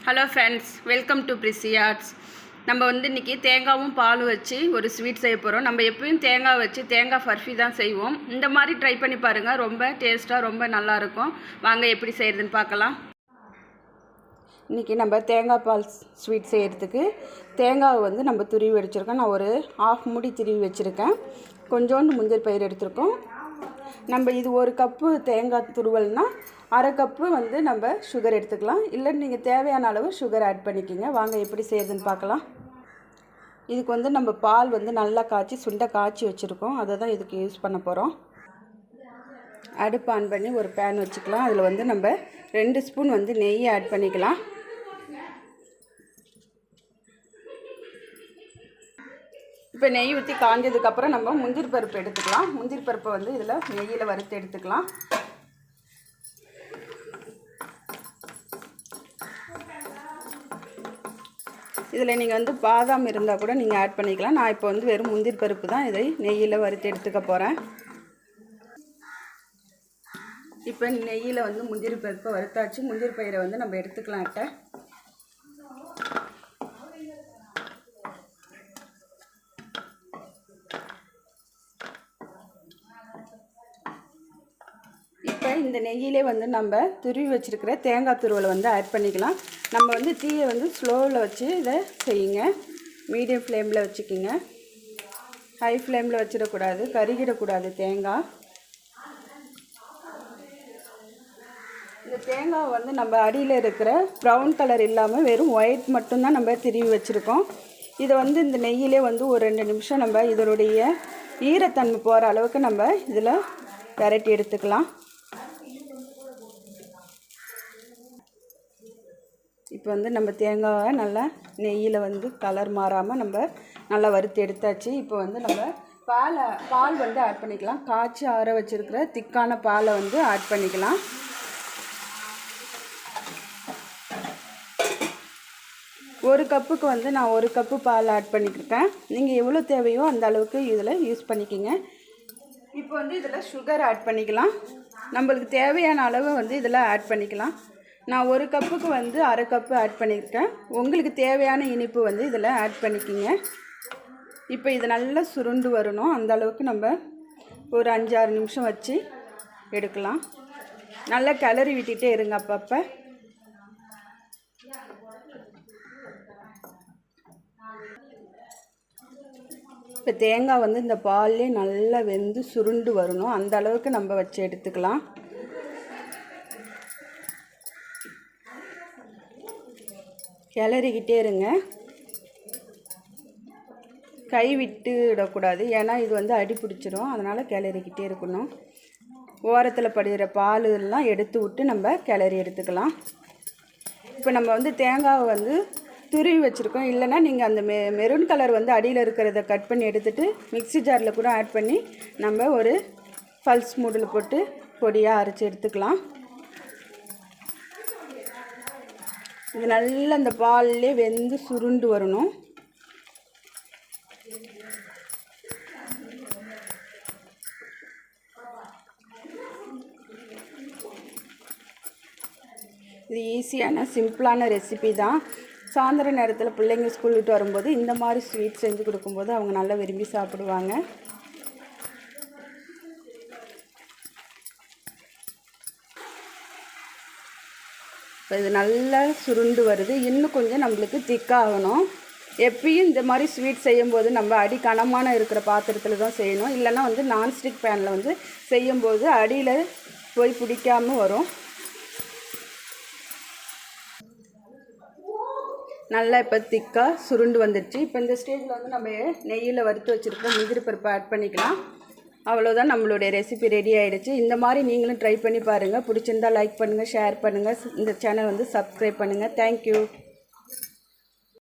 Hello friends, welcome to Prisi Arts. நம்ம வந்து இன்றைக்கி தேங்காயும் பாலும் வச்சு ஒரு ஸ்வீட் செய்ய போகிறோம். நம்ம எப்பயும் தேங்காய் வச்சு தேங்காய் பர்ஃபி தான் செய்வோம். இந்த மாதிரி ட்ரை பண்ணி பாருங்கள், ரொம்ப டேஸ்ட்டாக ரொம்ப நல்லாயிருக்கும். வாங்க எப்படி செய்கிறதுன்னு பார்க்கலாம். இன்றைக்கி நம்ம தேங்காய் பால் ஸ்வீட் செய்கிறதுக்கு தேங்காவை வந்து நம்ம துருவி வச்சுருக்கோம். நான் ஒரு ½ மூடி துருவி வச்சுருக்கேன். கொஞ்சோண்டு முந்திரி பயிர் எடுத்துருக்கோம். நம்ம இது ஒரு கப்பு தேங்காய் துருவல்னால் அரை கப்பு வந்து நம்ம சுகர் எடுத்துக்கலாம். இல்லை நீங்கள் தேவையான அளவு சுகர் ஆட் பண்ணிக்கிங்க. வாங்க எப்படி செய்கிறதுன்னு பார்க்கலாம். இதுக்கு வந்து நம்ம பால் வந்து நல்லா காய்ச்சி சுண்டை காய்ச்சி வச்சுருக்கோம். அதை தான் இதுக்கு யூஸ் பண்ண போகிறோம். அடுப்பு ஆன் பண்ணி ஒரு பேன் வச்சுக்கலாம். அதில் வந்து நம்ம 2 ஸ்பூன் வந்து நெய் ஆட் பண்ணிக்கலாம். இப்போ நெய் ஊற்றி காஞ்சதுக்கப்புறம் நம்ம முந்திரி பருப்பு எடுத்துக்கலாம். முந்திரி பருப்பை வந்து இதில் நெய்யில் வறுத்து எடுத்துக்கலாம். இதில் நீங்கள் வந்து பாதாம் இருந்தால் கூட நீங்கள் ஆட் பண்ணிக்கலாம். நான் இப்போ வந்து வெறும் முந்திரி பருப்பு தான் இதை நெய்யில் வறுத்து எடுத்துக்க போகிறேன். இப்போ நெய்யில் வந்து முந்திரி பருப்பை வறுத்தாச்சு. முந்திரி பயிரை வந்து நம்ம எடுத்துக்கலாம். இப்போ இந்த நெய்யிலே வந்து நம்ம துருவி வச்சுருக்கிற தேங்காய் துருவலை வந்து ஆட் பண்ணிக்கலாம். நம்ம வந்து தீயை வந்து ஸ்லோவில் வச்சு இதை செய்யுங்க. மீடியம் ஃப்ளேமில் வச்சுக்கிங்க. ஹை ஃப்ளேமில் வச்சிடக்கூடாது, கருகிடக்கூடாது தேங்காய். இந்த தேங்காய் வந்து நம்ம அடியில் இருக்கிற ப்ரௌன் கலர் இல்லாமல் வெறும் ஒயிட் மட்டும்தான் நம்ம திருவி வச்சுருக்கோம். இதை வந்து இந்த நெய்யிலே வந்து ஒரு 2 நிமிஷம் நம்ம இதனுடைய ஈரத்தன்மை போகிற அளவுக்கு நம்ம இதில் விரட்டி எடுத்துக்கலாம். இப்போ வந்து நம்ம தேங்காவை நல்லா நெய்யில் வந்து கலர் மாறாமல் நம்ம நல்லா வறுத்து எடுத்தாச்சு. இப்போ வந்து நம்ம பால் வந்து ஆட் பண்ணிக்கலாம். காய்ச்சி ஆற வச்சுருக்கிற திக்கான பாலை வந்து ஆட் பண்ணிக்கலாம். ஒரு கப்புக்கு வந்து நான் 1 கப்பு பால் ஆட் பண்ணிக்கிட்டேன். நீங்கள் எவ்வளோ தேவையோ அந்த அளவுக்கு இதில் யூஸ் பண்ணிக்கிங்க. இப்போ வந்து இதில் சுகர் ஆட் பண்ணிக்கலாம். நம்மளுக்கு தேவையான அளவு வந்து இதில் ஆட் பண்ணிக்கலாம். நான் 1 கப்புக்கு வந்து அரை கப்பு ஆட் பண்ணியிருக்கேன். உங்களுக்கு தேவையான இனிப்பு வந்து இதில் ஆட் பண்ணிக்கிங்க. இப்போ இது நல்லா சுருண்டு வரணும். அந்த அளவுக்கு நம்ம ஒரு 5-6 நிமிஷம் வச்சு எடுக்கலாம். நல்லா கிளறி விட்டுட்டே இருங்க அப்பப்போ. இப்போ தேங்காய் வந்து இந்த பால்லே நல்லா வெந்து சுருண்டு வரணும். அந்த அளவுக்கு நம்ம வச்சு எடுத்துக்கலாம். கிளறிக்கிட்டே இருங்க, கை விட்டு விடக்கூடாது. ஏன்னா இது வந்து அடி பிடிச்சிரும். அதனால் கிளறிக்கிட்டே இருக்கணும். ஓரத்தில் படுகிற பால் எல்லாம் எடுத்து விட்டு நம்ம கிளறி எடுத்துக்கலாம். இப்போ நம்ம வந்து தேங்காவை வந்து துருவி வச்சுருக்கோம். இல்லைன்னா நீங்கள் அந்த மெரூன் கலர் வந்து அடியில் இருக்கிறத கட் பண்ணி எடுத்துகிட்டு மிக்ஸி ஜாரில் கூட ஆட் பண்ணி நம்ம ஒரு பல்ஸ் மூடில் போட்டு பொடியாக அரைச்சி எடுத்துக்கலாம். இது நல்லா அந்த பால்லே வெந்து சுருண்டு வரணும். இது ஈஸியான சிம்பிளான ரெசிபி தான். சாயந்தர நேரத்தில் பிள்ளைங்க ஸ்கூல் விட்டு வரும்போது இந்த மாதிரி ஸ்வீட் செஞ்சு கொடுக்கும்போது அவங்க நல்லா விரும்பி சாப்பிடுவாங்க. இப்போ இது நல்லா சுருண்டு வருது. இன்னும் கொஞ்சம் நம்மளுக்கு திக்காகணும். எப்பயும் இந்த மாதிரி ஸ்வீட் செய்யும்போது நம்ம அடி கனமான இருக்கிற பாத்திரத்தில் தான் செய்யணும். இல்லைன்னா வந்து நான்ஸ்டிக் பேனில் வந்து செய்யும்போது அடியில் போய் பிடிக்காமல் வரும். நல்லா இப்போ திக்காக சுருண்டு வந்துடுச்சு. இப்போ இந்த ஸ்டேஜில் வந்து நம்ம நெய்யில் வறுத்து வச்சுருக்கிற முந்திரி பருப்பை ஆட் பண்ணிக்கலாம். அவ்வளோதான், நம்மளுடைய ரெசிபி ரெடி ஆகிடுச்சு. இந்த மாதிரி நீங்களும் ட்ரை பண்ணி பாருங்கள். பிடிச்சிருந்தால் லைக் பண்ணுங்கள், ஷேர் பண்ணுங்கள். இந்த சேனல் வந்து சப்ஸ்கிரைப் பண்ணுங்கள். தேங்க்யூ.